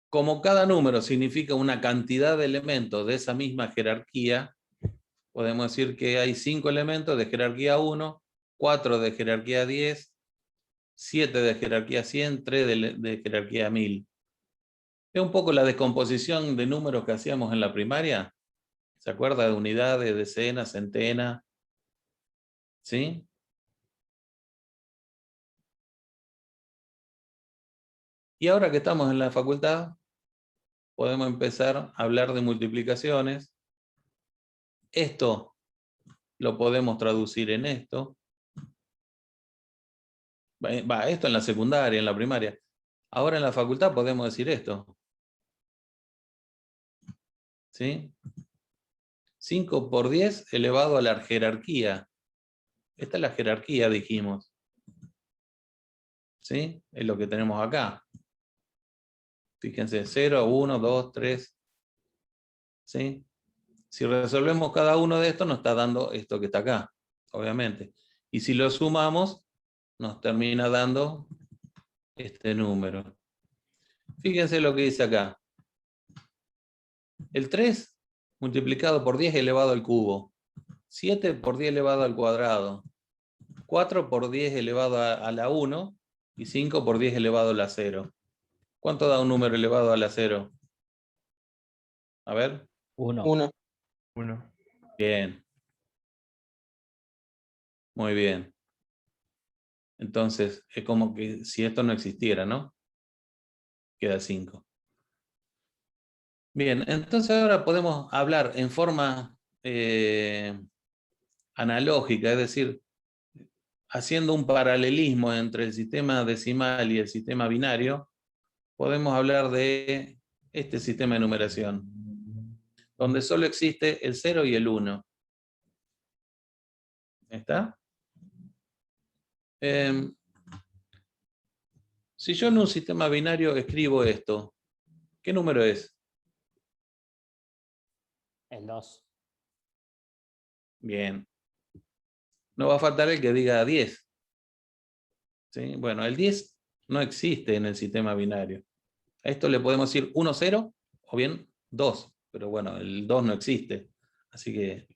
A: Como cada número significa una cantidad de elementos de esa misma jerarquía, podemos decir que hay 5 elementos de jerarquía 1, 4 de jerarquía 10, 7 de jerarquía 100, 3 de jerarquía 1000. Es un poco la descomposición de números que hacíamos en la primaria. ¿Se acuerda de unidades, decenas, centenas? ¿Sí? Y ahora que estamos en la facultad, podemos empezar a hablar de multiplicaciones. Esto lo podemos traducir en esto. Esto en la secundaria, en la primaria. Ahora en la facultad podemos decir esto. ¿Sí? 5 por 10 elevado a la jerarquía. Esta es la jerarquía, dijimos. ¿Sí? Es lo que tenemos acá. Fíjense, 0, 1, 2, 3. ¿Sí? Si resolvemos cada uno de estos, nos está dando esto que está acá, obviamente. Y si lo sumamos, nos termina dando este número. Fíjense lo que dice acá. El 3 multiplicado por 10 elevado al cubo. 7 por 10 elevado al cuadrado. 4 por 10 elevado a la 1. Y 5 por 10 elevado a la 0. ¿Cuánto da un número elevado a la 0? A ver.
I: 1.
H: 1.
A: Bien. Muy bien. Entonces, es como que si esto no existiera, ¿no? Queda 5. Bien, entonces ahora podemos hablar en forma analógica, es decir, haciendo un paralelismo entre el sistema decimal y el sistema binario, podemos hablar de este sistema de numeración, donde solo existe el 0 y el 1. ¿Está? Si yo en un sistema binario escribo esto, ¿qué número es?
G: El 2.
A: Bien. No va a faltar el que diga 10. ¿Sí? Bueno, el 10 no existe en el sistema binario. A esto le podemos decir 1, 0 o bien 2. Pero bueno, el 2 no existe. Así que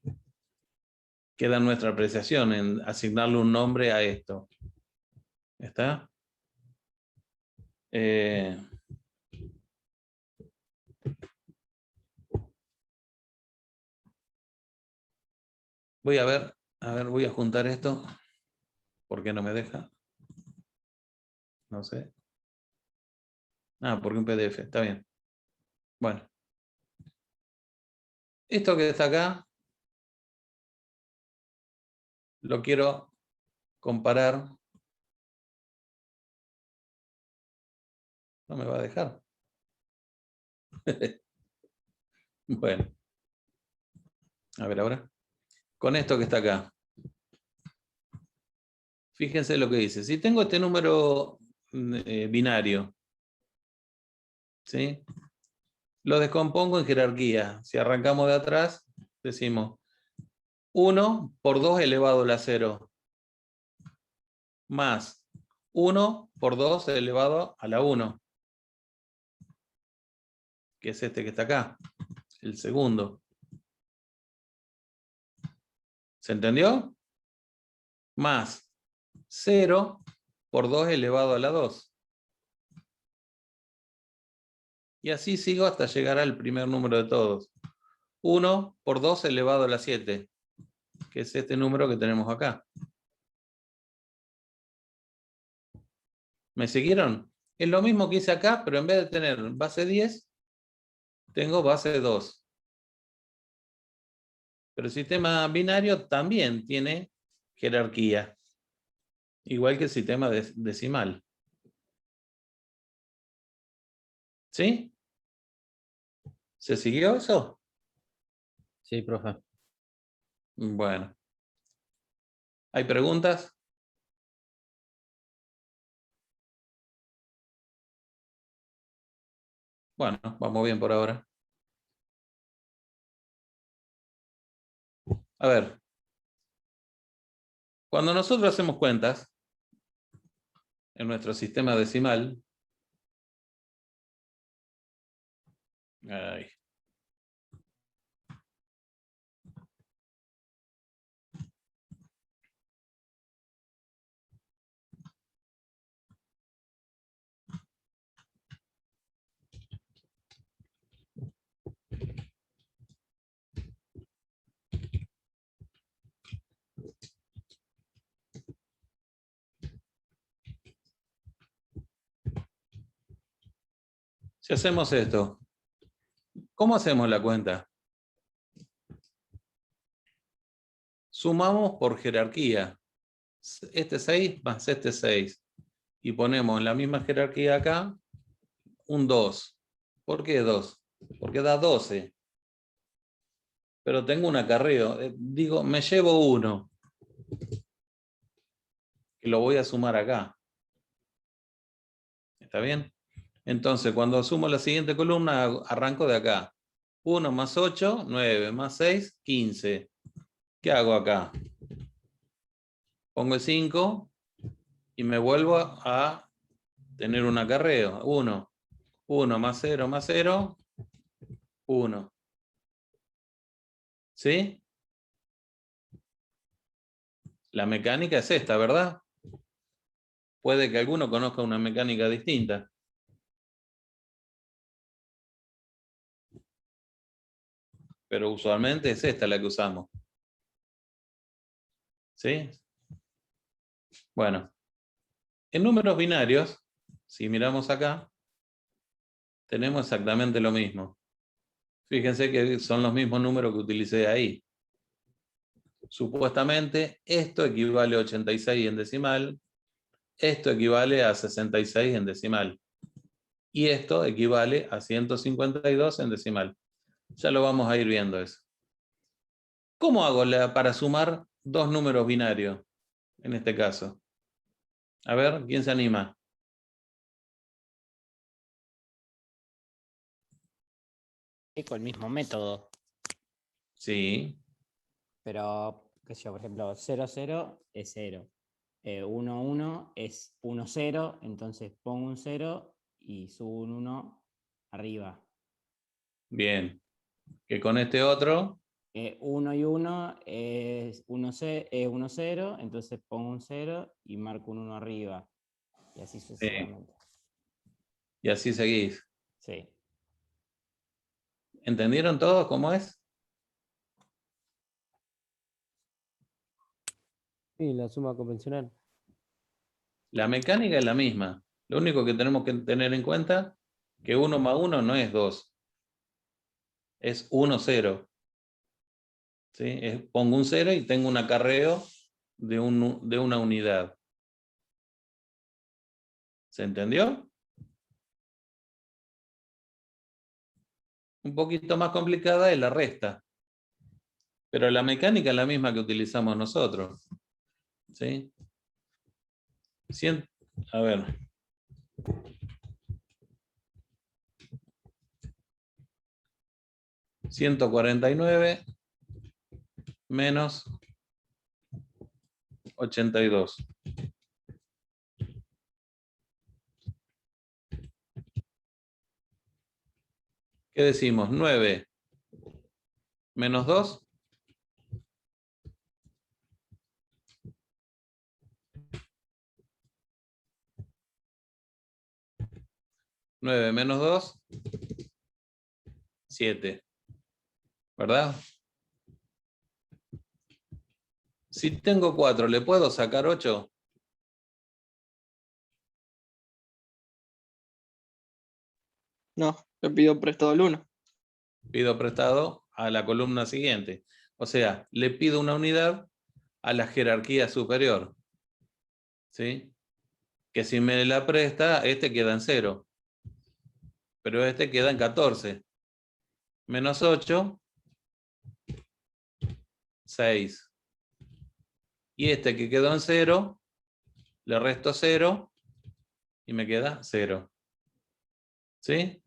A: queda nuestra apreciación en asignarle un nombre a esto. ¿Está? Voy a ver, voy a juntar esto. ¿Por qué no me deja? No sé. Porque un PDF, está bien. Bueno. Esto que está acá, lo quiero comparar. No me va a dejar. Bueno. A ver ahora. Con esto que está acá. Fíjense lo que dice. Si tengo este número binario, ¿sí? Lo descompongo en jerarquía. Si arrancamos de atrás, decimos 1 por 2 elevado a la 0. Más 1 por 2 elevado a la 1. Que es este que está acá. El segundo. ¿Se entendió? Más 0 por 2 elevado a la 2. Y así sigo hasta llegar al primer número de todos. 1 por 2 elevado a la 7, que es este número que tenemos acá. ¿Me siguieron? Es lo mismo que hice acá, pero en vez de tener base 10, tengo base 2. Pero el sistema binario también tiene jerarquía, igual que el sistema decimal. ¿Sí? ¿Se siguió eso?
I: Sí, profe.
A: Bueno. ¿Hay preguntas? Bueno, vamos bien por ahora. A ver. Cuando nosotros hacemos cuentas en nuestro sistema decimal, ay, si hacemos esto, ¿cómo hacemos la cuenta? Sumamos por jerarquía. Este 6 más este 6. Y ponemos en la misma jerarquía acá un 2. ¿Por qué 2? Porque da 12. Pero tengo un acarreo. Digo, me llevo 1. Que lo voy a sumar acá. ¿Está bien? Entonces, cuando sumo la siguiente columna, arranco de acá. 1 más 8, 9, más 6, 15. ¿Qué hago acá? Pongo el 5 y me vuelvo a tener un acarreo. 1. 1 más 0 más 0, 1. ¿Sí? La mecánica es esta, ¿verdad? Puede que alguno conozca una mecánica distinta. Pero usualmente es esta la que usamos. ¿Sí? Bueno. En números binarios, si miramos acá, tenemos exactamente lo mismo. Fíjense que son los mismos números que utilicé ahí. Supuestamente, esto equivale a 86 en decimal, esto equivale a 66 en decimal, y esto equivale a 152 en decimal. Ya lo vamos a ir viendo eso. ¿Cómo hago para sumar dos números binarios, en este caso? A ver, ¿quién se anima?
G: Con el mismo método.
A: Sí.
G: Pero, qué sé yo, por ejemplo, 0, 0 es 0. 1, 1 es 1, 0. Entonces pongo un 0 y subo un 1 arriba.
A: Bien. Que con este otro...
G: 1 y 1 es 1, 0. Entonces pongo un 0 y marco un 1 arriba. Y así sucesivamente.
A: Y así seguís.
G: Sí.
A: ¿Entendieron todos cómo es?
L: Sí, la suma convencional.
A: La mecánica es la misma. Lo único que tenemos que tener en cuenta es que 1 más 1 no es 2. Es 1, 0. ¿Sí? Pongo un 0 y tengo un acarreo de una unidad. ¿Se entendió? Un poquito más complicada es la resta. Pero la mecánica es la misma que utilizamos nosotros. ¿Sí? A ver. $149 menos 82. ¿Qué decimos? 9 menos 2. 9 menos 2 7. ¿Verdad? Si tengo 4, ¿le puedo sacar 8?
F: No, le pido prestado el 1.
A: Pido prestado a la columna siguiente. O sea, le pido una unidad a la jerarquía superior. ¿Sí? Que si me la presta, este queda en 0. Pero este queda en 14. Menos 8, 6. Y este que quedó en 0, le resto 0 y me queda 0. ¿Sí?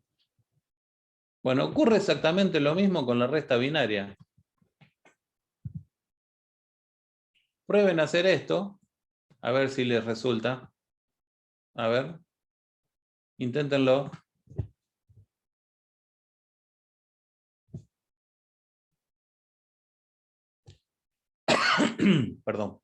A: Bueno, ocurre exactamente lo mismo con la resta binaria. Prueben a hacer esto, a ver si les resulta. A ver, inténtenlo. Perdón.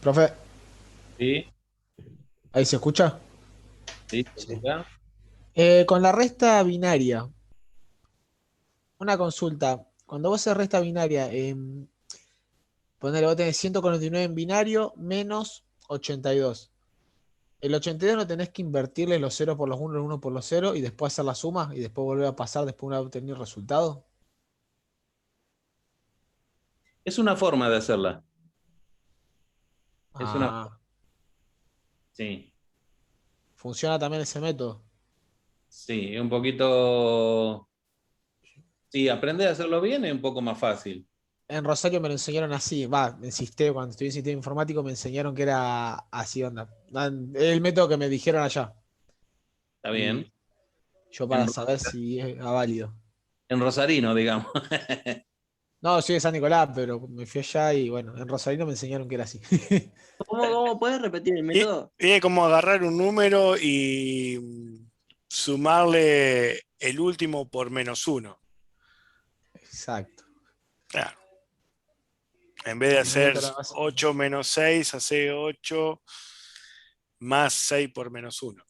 M: Profe,
A: ¿Sí?
M: ¿ahí se escucha?
A: ¿Sí? ¿Se escucha?
M: Con la resta binaria, una consulta. Cuando vos haces resta binaria, ponele, vos tenés 149 en binario menos 82. El 82 no tenés que invertirle los 0 por los 1, los 1 por los 0 y después hacer la suma y después volver a pasar después de obtener el resultado.
A: Es una forma de hacerla. Es una...
M: Ah,
A: Sí,
M: funciona también ese método.
A: sí, un poquito... Sí, aprender a hacerlo bien es un poco más fácil.
M: En Rosario me lo enseñaron así, va, en sistema, cuando estudié en sistema informático me enseñaron que era así, onda. El método que me dijeron allá.
A: ¿Está bien?
M: Y yo
A: En,
M: para saber si es válido.
A: en Rosarino, digamos.
M: No, soy de San Nicolás, pero me fui allá y bueno, en Rosarino me enseñaron que era así.
F: ¿Cómo puedes repetir el
B: Y
F: método?
B: es como agarrar un número y sumarle el último por -1.
M: Exacto.
B: Claro. En vez de hacer
M: Complemento a la base.
B: 8 menos 6, hace 8 más 6 por -1.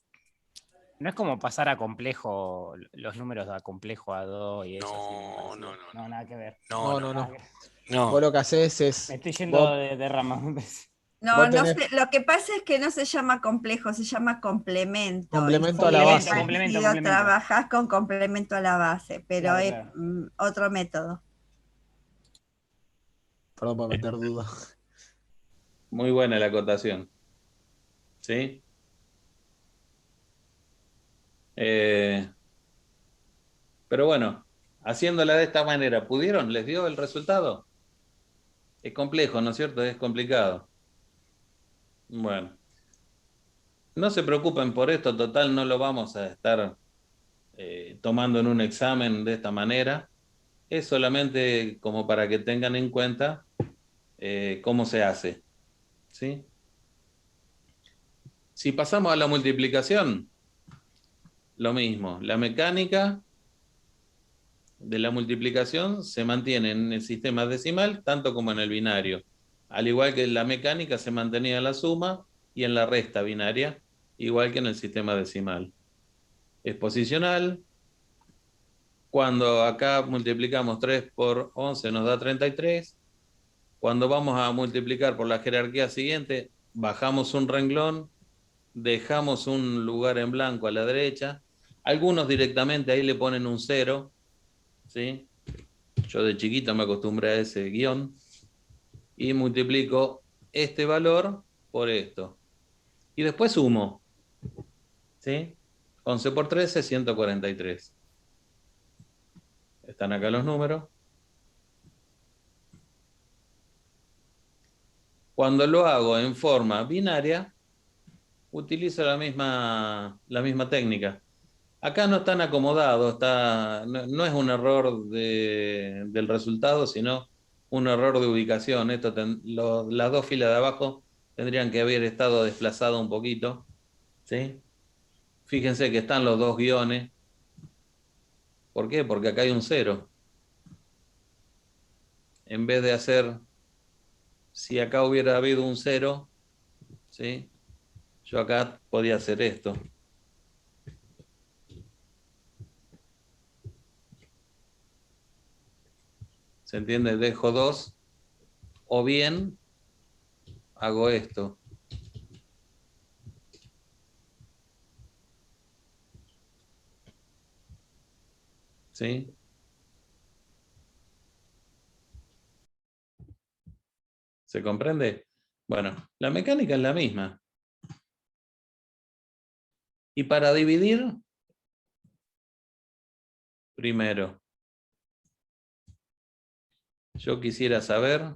G: No es como pasar a complejo, los números a complejo a 2 y eso así.
B: No,
G: parecido.
B: no,
G: No, nada que ver.
M: No, no,
G: Nada
M: no.
G: que ver.
B: No.
M: Vos lo que haces es.
G: Me estoy yendo
M: Vos,
G: de rama. me parece.
J: No,
M: vos
J: no
M: tenés
J: sé, lo que pasa es que no se llama complejo, se llama complemento. Y
M: complemento a la
J: si es
M: base.
G: Complemento.
J: parecido, trabajás con complemento a la base, pero
G: Claro,
J: es
G: claro.
J: otro método.
M: Perdón por meter duda.
A: Muy buena la acotación. ¿Sí? Pero bueno, haciéndola de esta manera, ¿pudieron? ¿Les dio el resultado? Es complejo, ¿no es cierto? Es complicado. Bueno, no se preocupen por esto, total, no lo vamos a estar tomando en un examen de esta manera. Es solamente como para que tengan en cuenta cómo se hace. ¿Sí? Si pasamos a la multiplicación, lo mismo. La mecánica de la multiplicación se mantiene en el sistema decimal tanto como en el binario. Al igual que en la mecánica se mantenía en la suma y en la resta binaria, igual que en el sistema decimal. Es posicional. Cuando acá multiplicamos 3 por 11 nos da 33. Cuando vamos a multiplicar por la jerarquía siguiente, bajamos un renglón, dejamos un lugar en blanco a la derecha. Algunos directamente ahí le ponen un 0, ¿sí? Yo de chiquito me acostumbré a ese guión y multiplico este valor por esto. Y después sumo, ¿sí? 11 por 13, 143. Están acá los números. Cuando lo hago en forma binaria, utilizo la misma técnica. Acá no están acomodados, no es un error del resultado, sino un error de ubicación. Las dos filas de abajo tendrían que haber estado desplazadas un poquito. ¿Sí? Fíjense que están los dos guiones. ¿Por qué? Porque acá hay un 0. En vez de hacer, si acá hubiera habido un 0, ¿sí? Yo acá podía hacer esto. ¿Se entiende? Dejo 2. O bien hago esto. ¿Sí? ¿Se comprende? Bueno, la mecánica es la misma. Y para dividir, primero, yo quisiera saber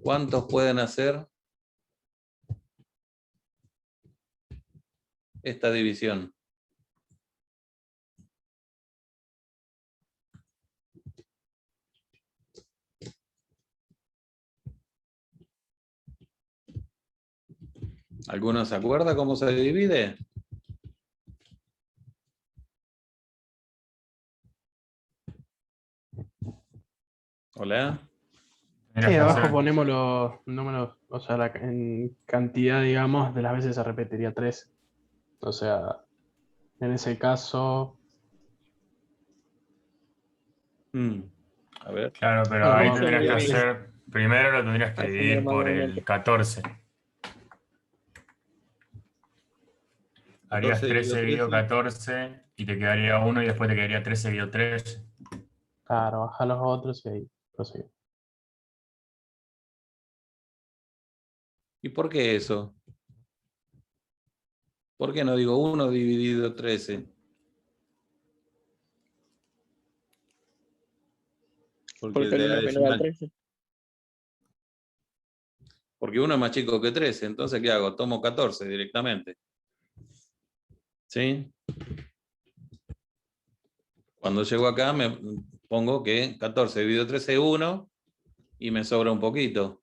A: cuántos pueden hacer esta división. ¿Alguno se acuerda cómo se divide? Hola.
C: Sí, abajo ponemos los números, o sea, en cantidad, digamos, de las veces se repetiría 3. O sea, en ese caso...
A: A ver.
N: Claro, pero
C: Bueno,
N: ahí
C: vamos a
N: tendrías que
C: dividir.
N: hacer, primero lo tendrías que dividir por el 14. Harías 13 dividido 14 y te quedaría 1 y después te quedaría 13 dividido 3.
C: Claro, baja los otros y ahí prosigue.
A: ¿Y por qué eso? ¿Por qué no digo 1 dividido 13? Porque
F: el 1 es menor al 13.
A: Porque 1 es más chico que 13, entonces ¿qué hago? Tomo 14 directamente. ¿Sí? Cuando llego acá me pongo que 14 dividido 13 es 1 y me sobra un poquito.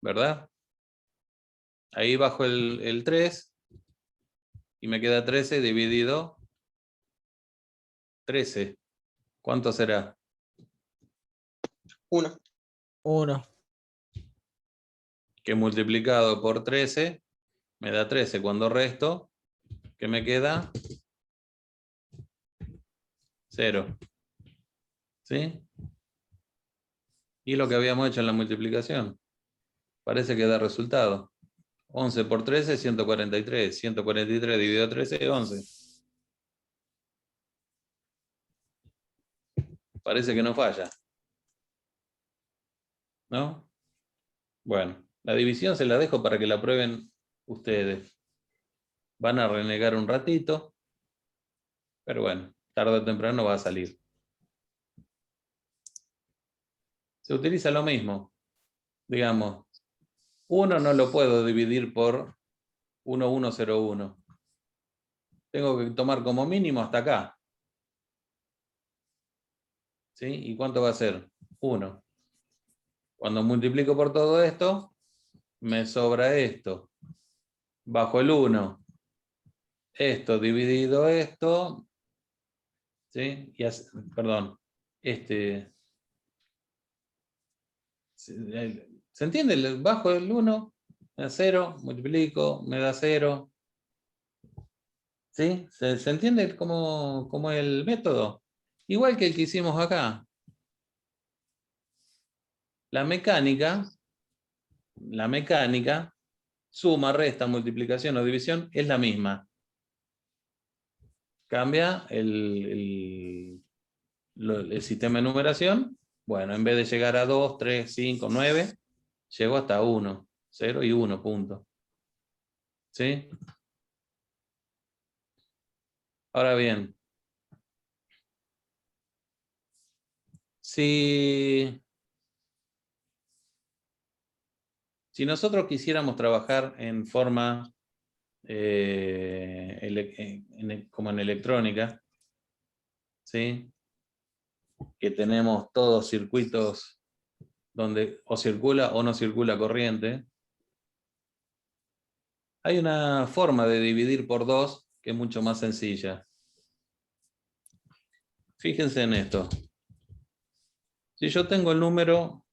A: ¿Verdad? Ahí bajo el 3 y me queda 13 dividido 13. ¿Cuánto será?
F: 1.
M: 1.
A: Que multiplicado por 13 me da 13. Cuando resto, ¿qué me queda? 0. ¿Sí? Y lo que habíamos hecho en la multiplicación. Parece que da resultado. 11 por 13, 143. 143 dividido 13 es 11. Parece que no falla. ¿No? Bueno, la división se la dejo para que la prueben ustedes. Van a renegar un ratito, pero bueno, tarde o temprano va a salir. Se utiliza lo mismo. Digamos, 1 no lo puedo dividir por 1101. Tengo que tomar como mínimo hasta acá. ¿Sí? ¿Y cuánto va a ser? 1. Cuando multiplico por todo esto, me sobra esto. Bajo el 1. Esto dividido esto. ¿Sí? Y perdón. ¿Se entiende? Bajo el 1, me da 0, multiplico, me da 0. ¿Sí? ¿Se entiende como el método? Igual que el que hicimos acá. La mecánica, suma, resta, multiplicación o división, es la misma. Cambia el sistema de numeración. Bueno, en vez de llegar a 2, 3, 5, 9, llego hasta 1. 0 y 1, punto. ¿Sí? Ahora bien, si nosotros quisiéramos trabajar en forma como en electrónica, ¿sí? Que tenemos todos circuitos donde o circula o no circula corriente, hay una forma de dividir por 2 que es mucho más sencilla. Fíjense en esto. Si yo tengo el número